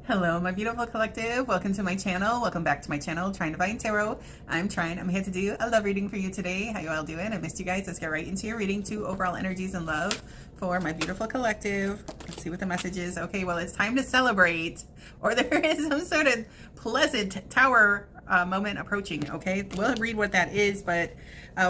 Hello, my beautiful collective. Welcome to my channel. Welcome back to my channel, Trine Divine Tarot. I'm Trine. I'm here to do a love reading for you today. How you all doing? I missed you guys. Let's get right into your reading. 2 overall energies and love for my beautiful collective. Let's see what the message is. Okay, well, it's time to celebrate, or there is some sort of pleasant tower moment approaching. Okay, we'll read what that is, but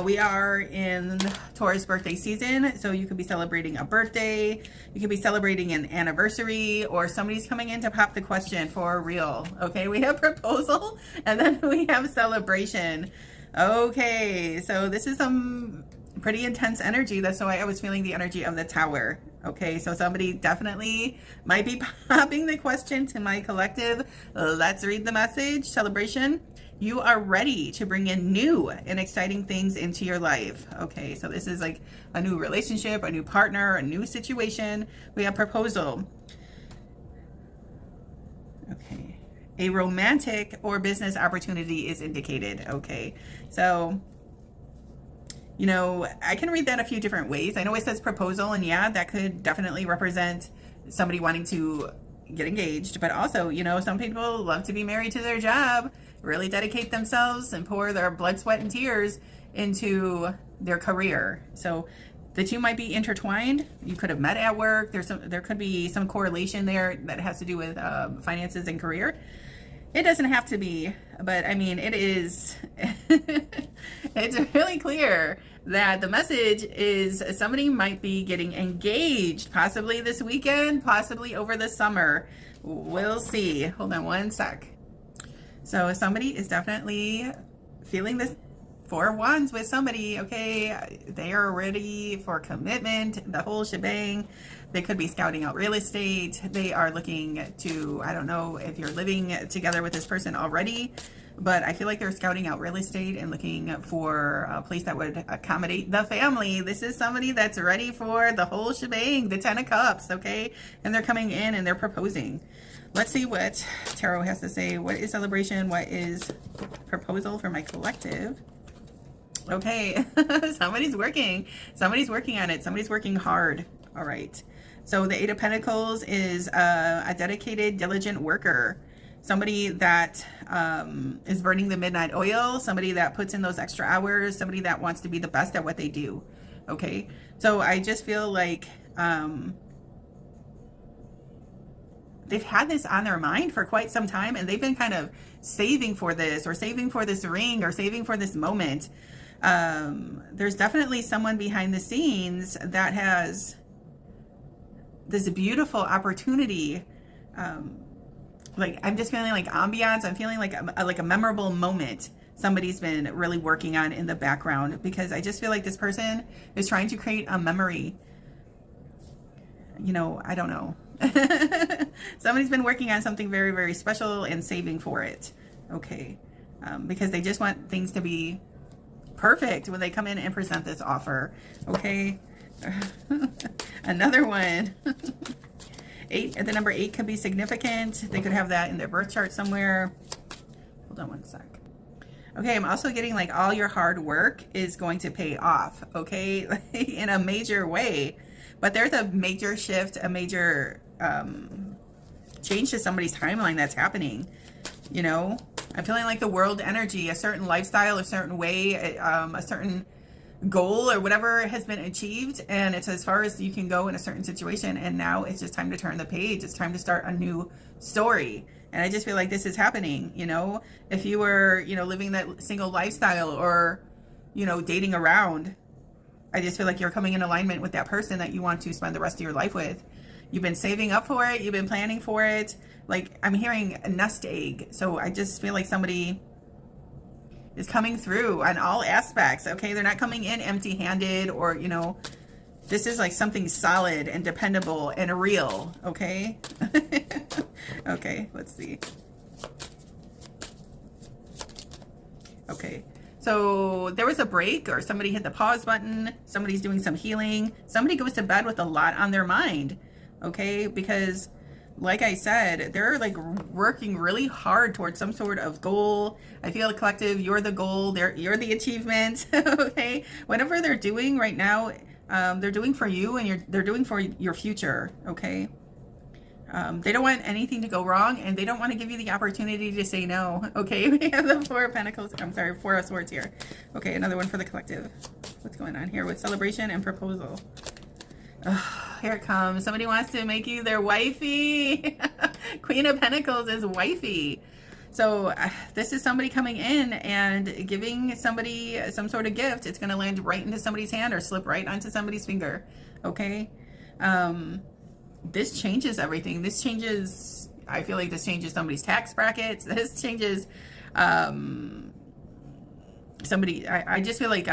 we are in Taurus birthday season, so you could be celebrating a birthday, you could be celebrating an anniversary, or somebody's coming in to pop the question for real. Okay, we have proposal and then we have celebration. Okay, so this is some pretty intense energy. That's why I was feeling the energy of the tower. Okay, so somebody definitely might be popping the question to my collective. Let's read the message. Celebration. You are ready to bring in new and exciting things into your life. Okay, so this is like a new relationship, a new partner, a new situation. We have proposal. Okay, a romantic or business opportunity is indicated. Okay, so you know, I can read that a few different ways. I know it says proposal, and yeah, that could definitely represent somebody wanting to get engaged, but also, you know, some people love to be married to their job, really dedicate themselves and pour their blood, sweat, and tears into their career. So the two might be intertwined. You could have met at work. There could be some correlation there that has to do with finances and career. It doesn't have to be, but I mean, it is, it's really clear that the message is somebody might be getting engaged, possibly this weekend, possibly over the summer. We'll see. Hold on one sec. So somebody is definitely feeling this 4 of Wands with somebody. Okay, they are ready for commitment, the whole shebang. They could be scouting out real estate. They are looking to, I don't know if you're living together with this person already, but I feel like they're scouting out real estate and looking for a place that would accommodate the family. This is somebody that's ready for the whole shebang, the 10 of Cups, okay? And they're coming in and they're proposing. Let's see what Tarot has to say. What is celebration? What is proposal for my collective? Okay, somebody's working. Somebody's working on it. Somebody's working hard. All right. So the 8 of Pentacles is a dedicated, diligent worker. Somebody that is burning the midnight oil. Somebody that puts in those extra hours. Somebody that wants to be the best at what they do. Okay. So I just feel like they've had this on their mind for quite some time, and they've been kind of saving for this, or saving for this ring, or saving for this moment. There's definitely someone behind the scenes that has this beautiful opportunity. Like, I'm just feeling like ambiance. I'm feeling like a memorable moment somebody's been really working on in the background, because I just feel like this person is trying to create a memory. You know, I don't know. Somebody's been working on something very, very special and saving for it. Okay. Because they just want things to be perfect when they come in and present this offer. Okay. Another one. 8, the number 8 could be significant. They could have that in their birth chart somewhere. Hold on one sec. Okay, I'm also getting like all your hard work is going to pay off. Okay, in a major way. But there's a major shift, a major change to somebody's timeline that's happening. You know, I'm feeling like the world energy, a certain lifestyle, a certain way, a certain goal or whatever has been achieved, and it's as far as you can go in a certain situation, and now it's just time to turn the page. It's time to start a new story. And I just feel like this is happening. You know, if you were, you know, living that single lifestyle, or, you know, dating around, I just feel like you're coming in alignment with that person that you want to spend the rest of your life with. You've been saving up for it. You've been planning for it. Like, I'm hearing a nest egg. So I just feel like somebody is coming through on all aspects. Okay, they're not coming in empty-handed, or, you know, this is like something solid and dependable and real. Okay. Okay, let's see. Okay, so there was a break, or somebody hit the pause button. Somebody's doing some healing. Somebody goes to bed with a lot on their mind. Okay, because like I said, they're like working really hard towards some sort of goal. I feel a collective, you're the goal, you're the achievement. Okay, whatever they're doing right now, they're doing for you, and they're doing for your future. Okay, They don't want anything to go wrong, and they don't want to give you the opportunity to say no. Okay, we have the Four of Pentacles. I'm sorry, Four of Swords here. Okay, another one for the collective. What's going on here with celebration and proposal? Oh, here it comes. Somebody wants to make you their wifey. Queen of Pentacles is wifey. So this is somebody coming in and giving somebody some sort of gift. It's going to land right into somebody's hand or slip right onto somebody's finger. Okay. This changes everything. This changes, I feel like this changes somebody's tax brackets. This changes somebody, I just feel like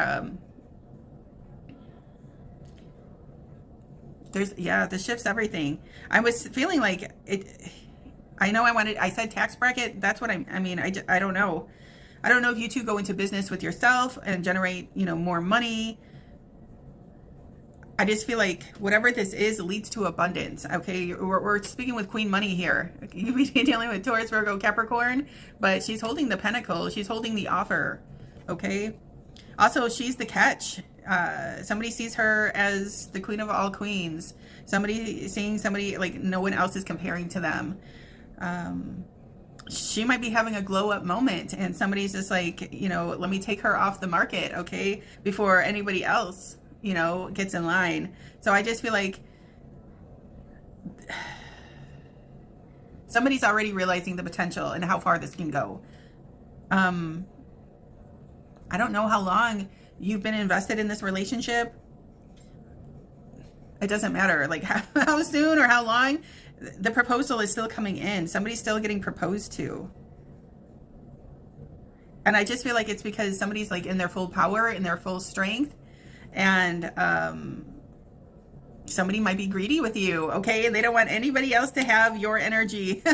this shifts everything. I was feeling like it. I know I said tax bracket. That's what I mean. I don't know. I don't know if you two go into business with yourself and generate, more money. I just feel like whatever this is leads to abundance. Okay. We're speaking with Queen Money here. You could be dealing with Taurus, Virgo, Capricorn, but she's holding the pentacle. She's holding the offer. Okay. Also, she's the catch. Somebody sees her as the queen of all queens. Somebody seeing somebody like no one else is comparing to them. She might be having a glow up moment and somebody's just like, let me take her off the market, okay, before anybody else, gets in line. So I just feel like somebody's already realizing the potential and how far this can go. I don't know how long you've been invested in this relationship. It doesn't matter like how soon or how long. The proposal is still coming in. Somebody's still getting proposed to. And I just feel like it's because somebody's like in their full power, in their full strength. And somebody might be greedy with you, okay? And they don't want anybody else to have your energy.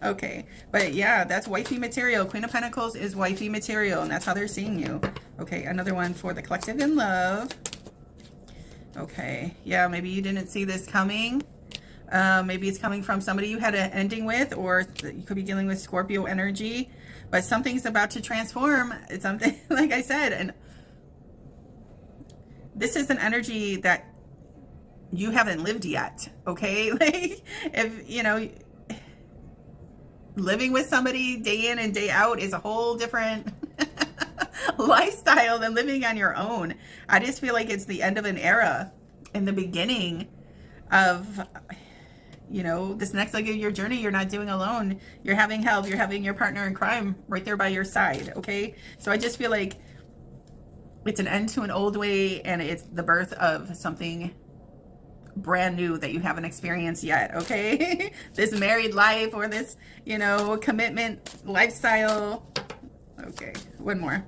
Okay. But yeah, that's wifey material. Queen of Pentacles is wifey material. And that's how they're seeing you. Okay, another one for the collective in love. Okay. Yeah, maybe you didn't see this coming. Maybe it's coming from somebody you had an ending with, or you could be dealing with Scorpio energy, but something's about to transform. It's something, like I said, and this is an energy that you haven't lived yet. Okay. Like if, living with somebody day in and day out is a whole different lifestyle than living on your own. I just feel like it's the end of an era and the beginning of, this next leg of your journey. You're not doing alone. You're having help. You're having your partner in crime right there by your side. Okay. So I just feel like it's an end to an old way and it's the birth of something brand new that you haven't experienced yet. Okay. This married life or this, commitment lifestyle. Okay. One more.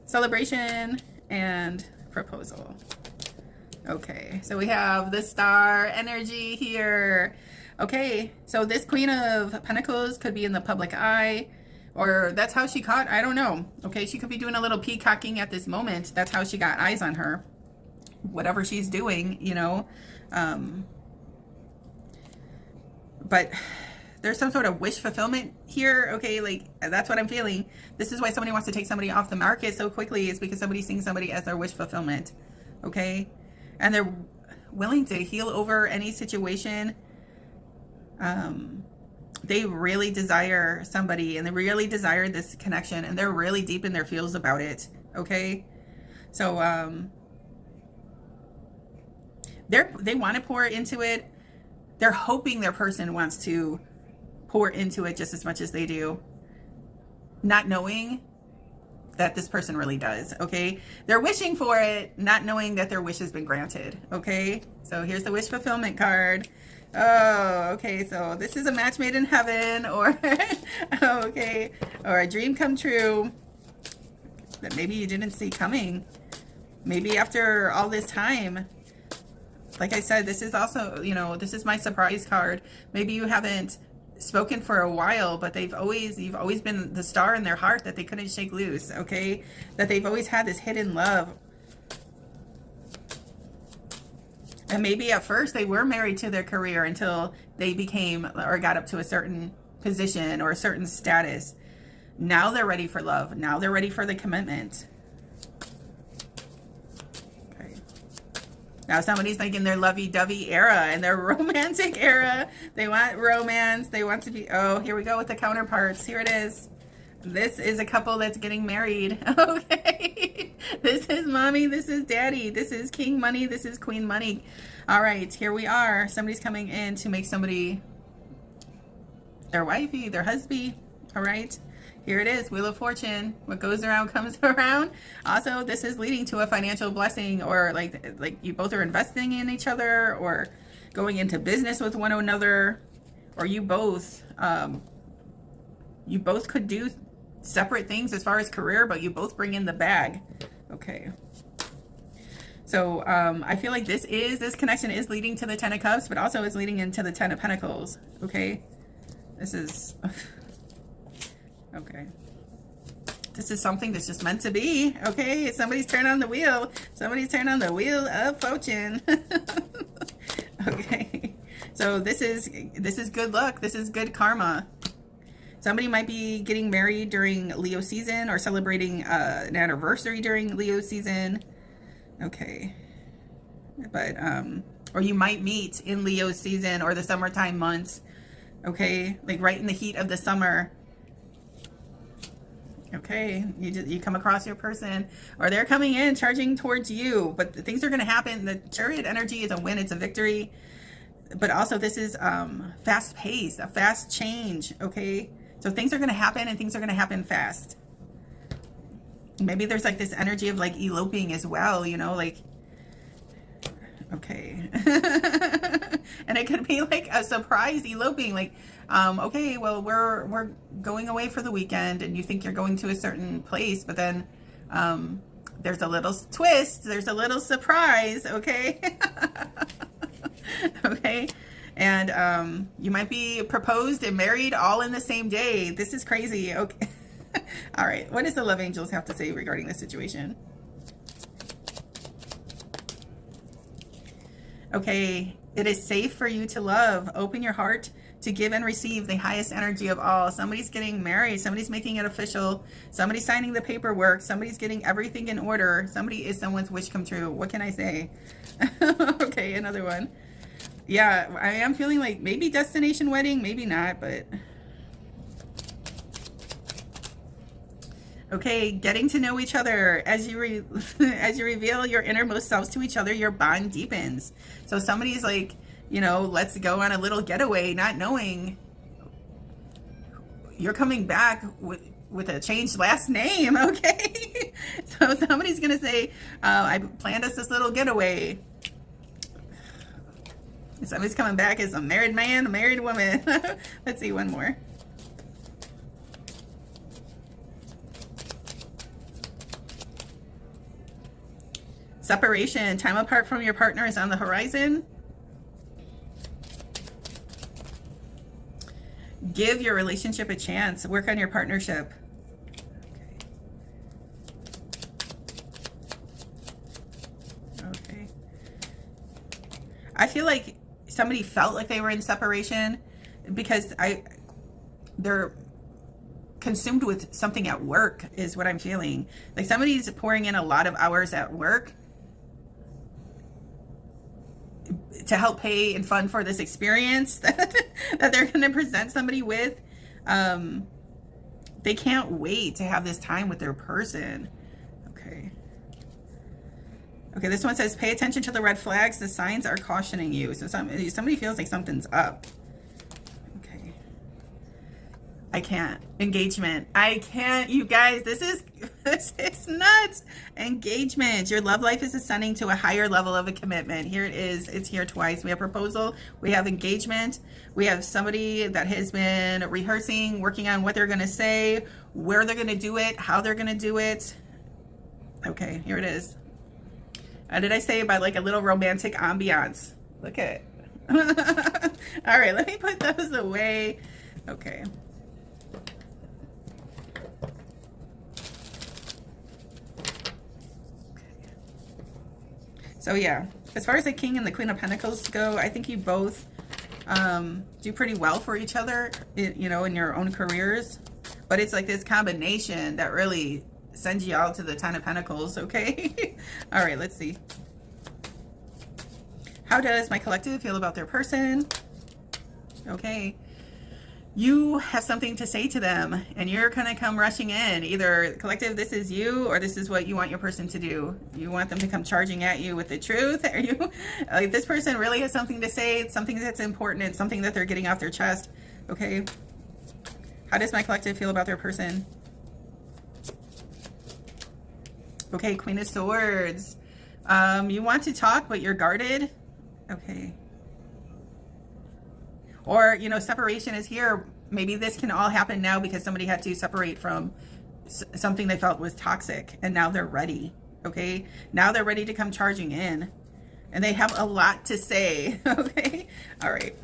Celebration and proposal. Okay, so we have the star energy here. Okay, so this Queen of Pentacles could be in the public eye, or that's how she caught, I don't know. Okay, she could be doing a little peacocking at this moment. That's how she got eyes on her. Whatever she's doing, but there's some sort of wish fulfillment here. Okay, like that's what I'm feeling. This is why somebody wants to take somebody off the market so quickly, is because somebody's seeing somebody as their wish fulfillment. Okay. And they're willing to heal over any situation. They really desire somebody and they really desire this connection and they're really deep in their feels about it. Okay. So, they want to pour into it. They're hoping their person wants to pour into it just as much as they do. Not knowing that this person really does. Okay. They're wishing for it, not knowing that their wish has been granted. Okay. So here's the wish fulfillment card. Oh, okay. So this is a match made in heaven, or, okay. Or a dream come true that maybe you didn't see coming. Maybe after all this time, like I said, this is also, this is my surprise card. Maybe you haven't spoken for a while, but you've always been the star in their heart that they couldn't shake loose. Okay. That they've always had this hidden love. And maybe at first they were married to their career until they became or got up to a certain position or a certain status. Now they're ready for love. Now they're ready for the commitment. Okay. Now somebody's like in their lovey-dovey era, and their romantic era. They want romance. They want to be, oh, here we go with the counterparts. Here it is. This is a couple that's getting married. Okay. This is mommy. This is daddy. This is king money. This is queen money. All right, here we are. Somebody's coming in to make somebody their wifey, their husband. All right. Here it is, Wheel of Fortune. What goes around comes around. Also, this is leading to a financial blessing, or like you both are investing in each other, or going into business with one another, or you both could do separate things as far as career, but you both bring in the bag. Okay. So I feel like this connection is leading to the Ten of Cups, but also is leading into the Ten of Pentacles. Okay. This is... Okay. This is something that's just meant to be. Okay. Somebody's turned on the wheel. Somebody's turned on the wheel of fortune. Okay. So this is good luck. This is good karma. Somebody might be getting married during Leo season, or celebrating an anniversary during Leo season. Okay. But or you might meet in Leo season or the summertime months. Okay. Like right in the heat of the summer. Okay, you come across your person, or they're coming in charging towards you, but things are going to happen. The Chariot energy is a win, it's a victory, but also this is fast paced, a fast change. Okay, so things are going to happen, and things are going to happen fast. Maybe there's like this energy of like eloping as well, you know, like, okay. And it could be like a surprise eloping, like, okay, well, we're going away for the weekend, and you think you're going to a certain place, but then there's a little twist, there's a little surprise. Okay. Okay. And you might be proposed and married all in the same day. This is crazy. Okay. All right, what does the love angels have to say regarding this situation? Okay, it is safe for you to love. Open your heart to give and receive the highest energy of all. Somebody's getting married. Somebody's making it official. Somebody's signing the paperwork. Somebody's getting everything in order. Somebody is someone's wish come true. What can I say? Okay, another one. Yeah, I am feeling like maybe destination wedding, maybe not, but... Okay, getting to know each other. As you reveal your innermost selves to each other, your bond deepens. So somebody's like, you know, let's go on a little getaway, not knowing you're coming back with a changed last name. Okay. So somebody's going to say, I planned us this little getaway. Somebody's coming back as a married man, a married woman. Let's see one more. Separation, time apart from your partner is on the horizon. Give your relationship a chance. Work on your partnership. Okay. I feel like somebody felt like they were in separation because they're consumed with something at work is what I'm feeling. Like somebody's pouring in a lot of hours at work to help pay and fund for this experience that they're going to present somebody with. They can't wait to have this time with their person. Okay. Okay, this one says, pay attention to the red flags. The signs are cautioning you. So somebody feels like something's up. Okay. I can't. Engagement. I can't. You guys, this is nuts. Engagement. Your love life is ascending to a higher level of a commitment. Here it is. It's here twice. We have proposal. We have engagement. We have somebody that has been rehearsing, working on what they're going to say, where they're going to do it, how they're going to do it. Okay, here it is. Did I say by like a little romantic ambiance? Look at it. All right, let me put those away. Okay. So yeah, as far as the King and the Queen of Pentacles go, I think you both do pretty well for each other, you know, in your own careers. But it's like this combination that really sends you all to the Ten of Pentacles, okay? All right, let's see. How does my collective feel about their person? Okay. You have something to say to them, and you're going to come rushing in. Either, collective, this is you, or this is what you want your person to do. You want them to come charging at you with the truth. Or you, like, this person really has something to say. It's something that's important. It's something that they're getting off their chest. Okay. How does my collective feel about their person? Okay, Queen of Swords. You want to talk, but you're guarded. Okay. Or, you know, separation is here. Maybe this can all happen now because somebody had to separate from something they felt was toxic, and now they're ready. Okay. Now they're ready to come charging in, and they have a lot to say. Okay. All right.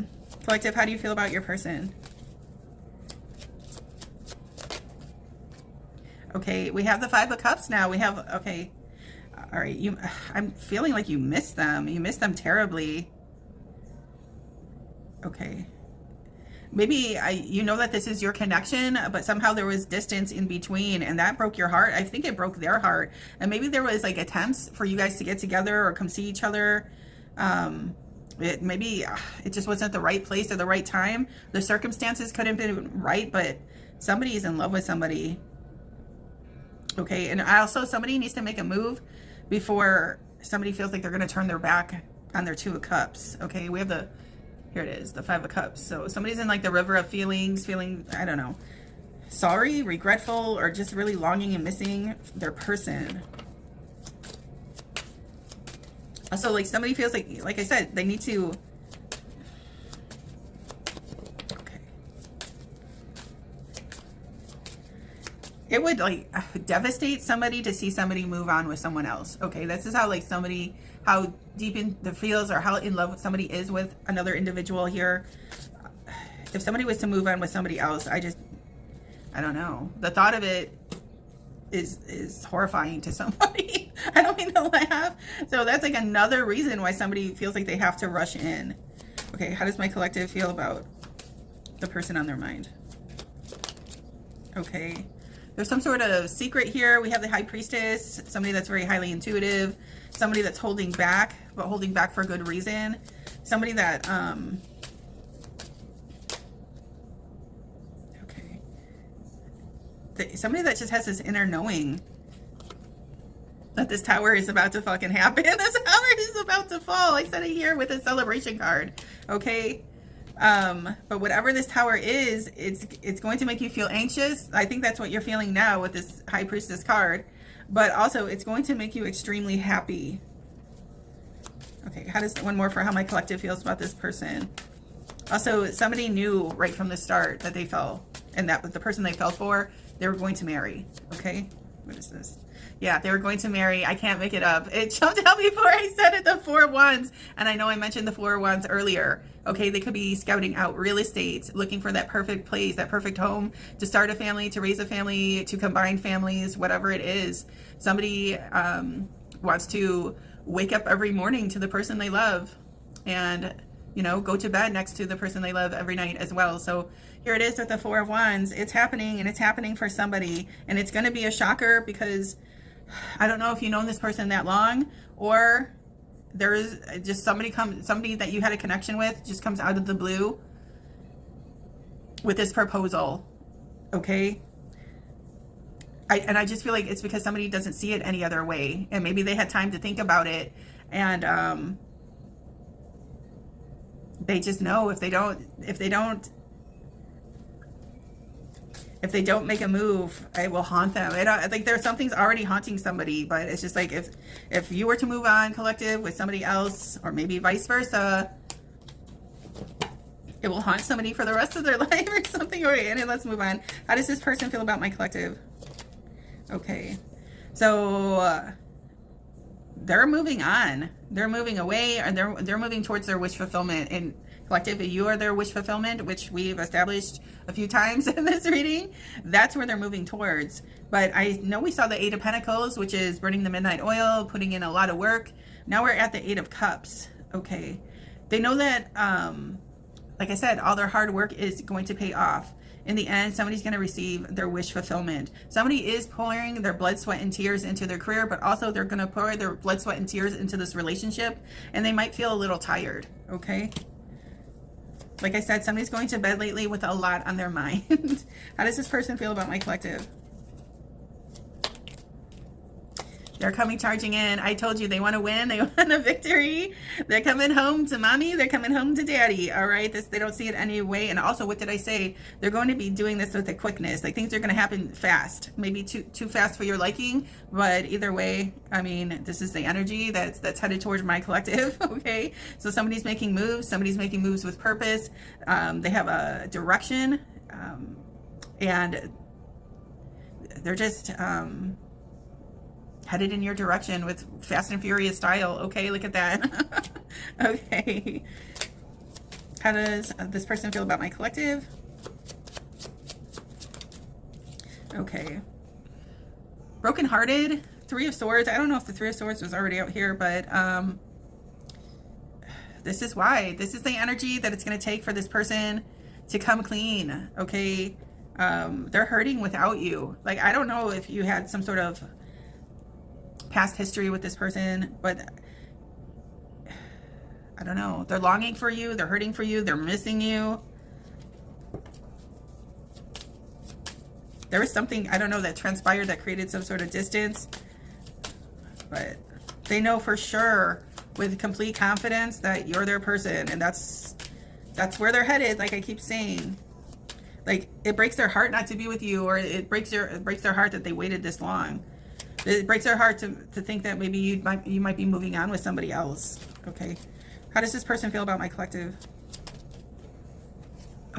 Collective, how do you feel about your person? Okay. We have the Five of Cups now. We have, okay. All right. I'm feeling like you miss them. You miss them terribly. Okay. Maybe you know that this is your connection, but somehow there was distance in between, and that broke your heart. I think it broke their heart. And maybe there was like attempts for you guys to get together or come see each other. Maybe it just wasn't the right place or the right time. The circumstances couldn't have been right, but somebody is in love with somebody. Okay. And also somebody needs to make a move before somebody feels like they're going to turn their back on their Two of Cups. Okay. We have the, here it is, the Five of Cups. So somebody's in like the river of feelings, feeling, I don't know, sorry, regretful, or just really longing and missing their person. Also, like somebody feels like I said, they need to, okay. It would like devastate somebody to see somebody move on with someone else. Okay, this is how like somebody, how deep in the feels or how in love somebody is with another individual here. If somebody was to move on with somebody else, I don't know. The thought of it is horrifying to somebody. I don't mean to laugh. So that's like another reason why somebody feels like they have to rush in. Okay, how does my collective feel about the person on their mind? Okay. There's some sort of secret here. We have the High Priestess, somebody that's very highly intuitive, somebody that's holding back, but holding back for good reason. Somebody that, okay. Somebody that just has this inner knowing that this tower is about to fucking happen. This tower is about to fall. I said it here with a celebration card. Okay. But whatever this tower is, it's going to make you feel anxious. I think that's what you're feeling now with this High Priestess card, but also it's going to make you extremely happy. Okay. How does one more for how my collective feels about this person? Also, somebody knew right from the start that they fell, and that the person they fell for, they were going to marry. Okay. What is this? Yeah, they were going to marry. I can't make it up. It jumped out before I said it, the Four of Wands. And I know I mentioned the Four of Wands earlier. Okay, they could be scouting out real estate, looking for that perfect place, that perfect home to start a family, to raise a family, to combine families, whatever it is. Somebody wants to wake up every morning to the person they love and, you know, go to bed next to the person they love every night as well. So here it is with the Four of Wands. It's happening, and it's happening for somebody. And it's going to be a shocker because I don't know if you've known this person that long, or there is just somebody that you had a connection with just comes out of the blue with this proposal. Okay. I just feel like it's because somebody doesn't see it any other way, and maybe they had time to think about it, and they just know if they don't make a move, it will haunt them. I think there's something's already haunting somebody, but it's just like if you were to move on, collective, with somebody else, or maybe vice versa, it will haunt somebody for the rest of their life or something. Okay, and then let's move on. How does this person feel about my collective? Okay, so they're moving on. They're moving away, or they're moving towards their wish fulfillment. And collective, you are their wish fulfillment, which we've established a few times in this reading. That's where they're moving towards. But I know we saw the Eight of Pentacles, which is burning the midnight oil, putting in a lot of work. Now we're at the Eight of Cups. Okay, they know that like I said, all their hard work is going to pay off. In the end, somebody's going to receive their wish fulfillment. Somebody is pouring their blood, sweat, and tears into their career, but also they're going to pour their blood, sweat, and tears into this relationship, and they might feel a little tired, okay? Like I said, somebody's going to bed lately with a lot on their mind. How does this person feel about my collective? They're coming charging in. I told you they want to win. They want a victory. They're coming home to mommy. They're coming home to daddy. All right. They don't see it any way. And also, what did I say? They're going to be doing this with a quickness. Like, things are going to happen fast. Maybe too fast for your liking. But either way, I mean, this is the energy that's headed towards my collective. Okay. So somebody's making moves. Somebody's making moves with purpose. They have a direction. And they're just... headed in your direction with Fast and Furious style. Okay, look at that. Okay. How does this person feel about my collective? Okay. Brokenhearted. Three of Swords. I don't know if the Three of Swords was already out here, but this is why. This is the energy that it's going to take for this person to come clean. Okay. They're hurting without you. Like, I don't know if you had some sort of past history with this person, but I don't know. They're longing for you. They're hurting for you. They're missing you. There was something, I don't know, that transpired that created some sort of distance, but they know for sure with complete confidence that you're their person, and that's where they're headed. Like I keep saying, like, it breaks their heart not to be with you, or it breaks their heart that they waited this long. It breaks their heart to think that maybe you might be moving on with somebody else. Okay. How does this person feel about my collective?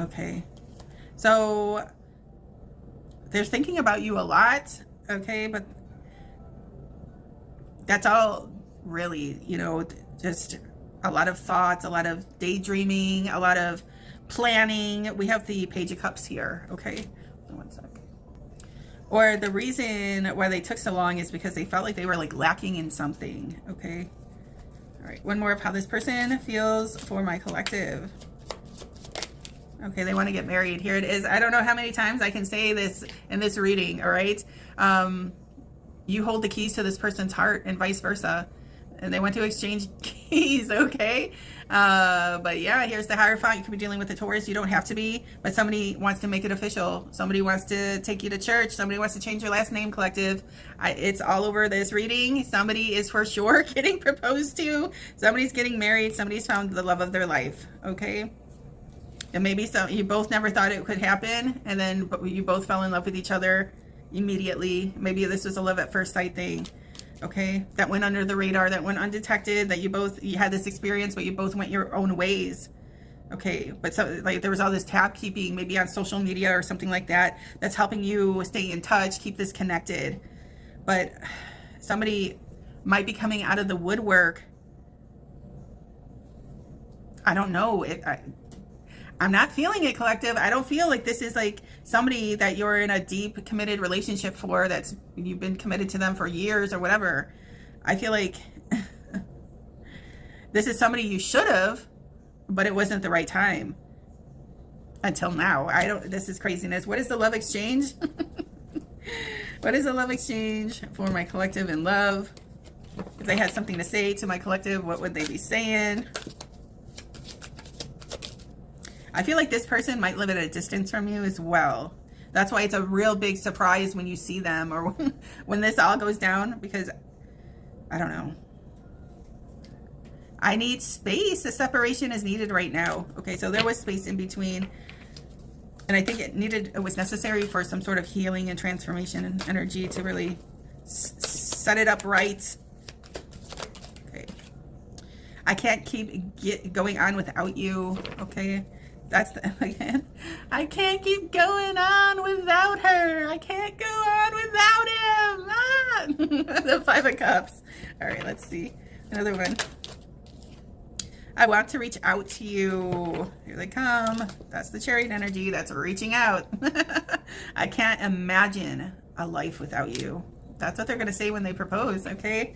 Okay. So they're thinking about you a lot. Okay. But that's all really, you know, just a lot of thoughts, a lot of daydreaming, a lot of planning. We have the Page of Cups here. Okay. One sec. Or the reason why they took so long is because they felt like they were like lacking in something. Okay. All right. One more of how this person feels for my collective. Okay. They want to get married. Here it is. I don't know how many times I can say this in this reading. All right. You hold the keys to this person's heart and vice versa. And they want to exchange keys. Okay. But yeah, here's the Hierophant. You could be dealing with a Taurus. You don't have to be, but somebody wants to make it official. Somebody wants to take you to church. Somebody wants to change your last name, collective. It's all over this reading. Somebody is for sure getting proposed to. Somebody's getting married. Somebody's found the love of their life. Okay. And maybe you both never thought it could happen. And then you both fell in love with each other immediately. Maybe this was a love at first sight thing. Okay, that went under the radar, that went undetected, that you had this experience, but you both went your own ways. Okay, but so like there was all this tab keeping, maybe on social media or something like that, that's helping you stay in touch, keep this connected. But somebody might be coming out of the woodwork. I don't know. I'm not feeling it, collective. I don't feel like this is like somebody that you're in a deep committed relationship for, that's you've been committed to them for years or whatever. I feel like this is somebody you should have, but it wasn't the right time until now. This is craziness. What is the love exchange? What is the love exchange for my collective in love? If they had something to say to my collective, what would they be saying? I feel like this person might live at a distance from you as well. That's why it's a real big surprise when you see them, or when this all goes down, because I don't know. I need space. A separation is needed right now. Okay, so there was space in between, and I think it was necessary for some sort of healing and transformation and energy to really set it up right. Okay. I can't keep going on without you. Okay. That's again. I can't keep going on without her. I can't go on without him. Ah! The Five of Cups. All right, let's see. Another one. I want to reach out to you. Here they come. That's the Chariot energy. That's reaching out. I can't imagine a life without you. That's what they're going to say when they propose, okay?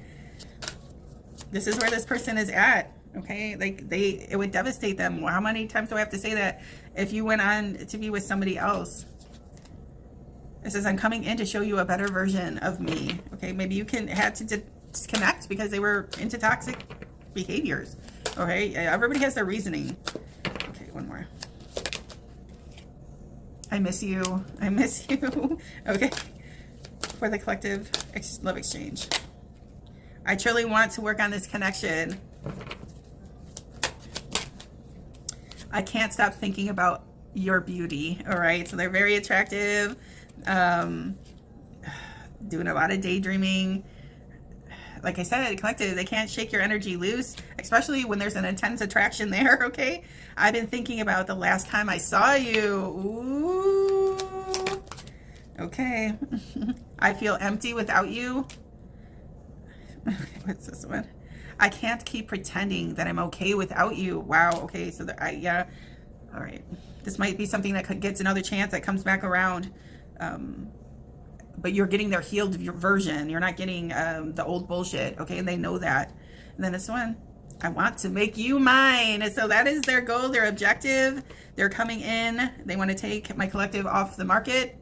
This is where this person is at. Okay, like it would devastate them. How many times do I have to say that? If you went on to be with somebody else, it says, I'm coming in to show you a better version of me. Okay, maybe you had to disconnect because they were into toxic behaviors. Okay, everybody has their reasoning. Okay, one more. I miss you. I miss you. Okay, for the collective love exchange. I truly want to work on this connection. I can't stop thinking about your beauty. All right, so they're very attractive, doing a lot of daydreaming. Like I said, collective, they can't shake your energy loose, especially when there's an intense attraction there. Okay, I've been thinking about the last time I saw you. Ooh. Okay. I feel empty without you. What's this one? I can't keep pretending that I'm okay without you. Wow. Okay. So yeah. All right. This might be something that gets another chance, that comes back around. But you're getting their healed version. You're not getting the old bullshit. Okay. And they know that. And then this one, I want to make you mine. And so that is their goal, their objective. They're coming in. They want to take my collective off the market.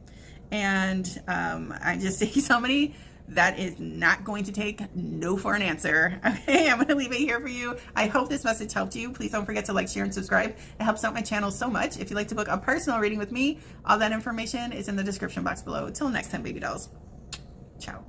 And I just see somebody that is not going to take no for an answer. Okay, I'm going to leave it here for you. I hope this message helped you. Please don't forget to like, share, and subscribe. It helps out my channel so much. If you'd like to book a personal reading with me, all that information is in the description box below. Till next time, baby dolls. Ciao.